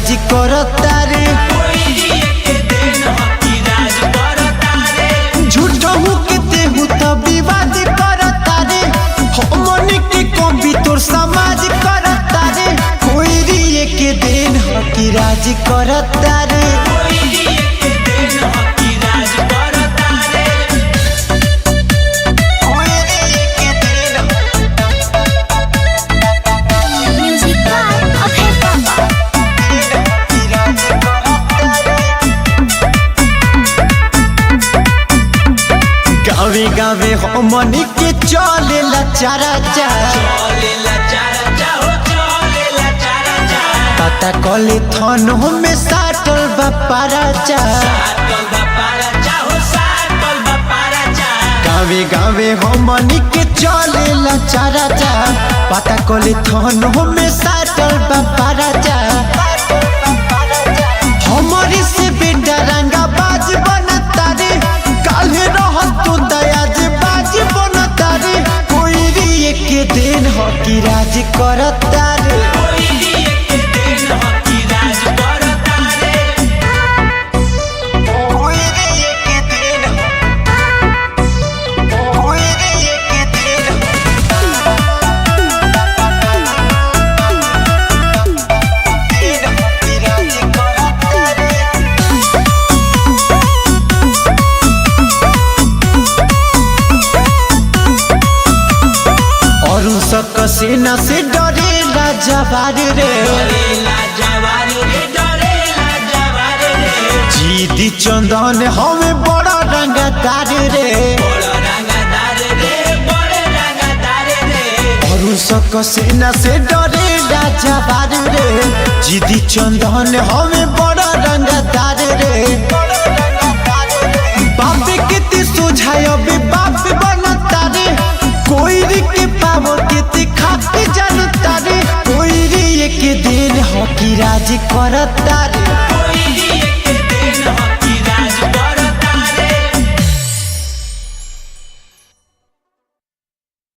राज करता रे झूठ मुकते हूँ तो विवाद करता रे मन के कभी तोर समाज करता रे कोई रिए के दिन हो कि राज करता रे गावे गावे हमन के चलेला चारा पता कले थन में साटल बापारा गावे गावे हमन के चलेला चारा पता कले थन में साटल बापारा हमारी से बेटा रंगा बाज बनता रे काले रहत तो दयाज बाज बनता रे कोई रिए के दिन हो कि राज करता रे कसीना से डरेला जवार रे जीदी चंदन हमें बड़ा रंगदार रे कसीना से डरेला जवार रे जीदी चंदन हमें बड़ा रंगदार रे बाप के सुझाय बाप बनता रे कोई के पावो के खाते जानता रे कोई रिए के दिन हो कि राज करता रे।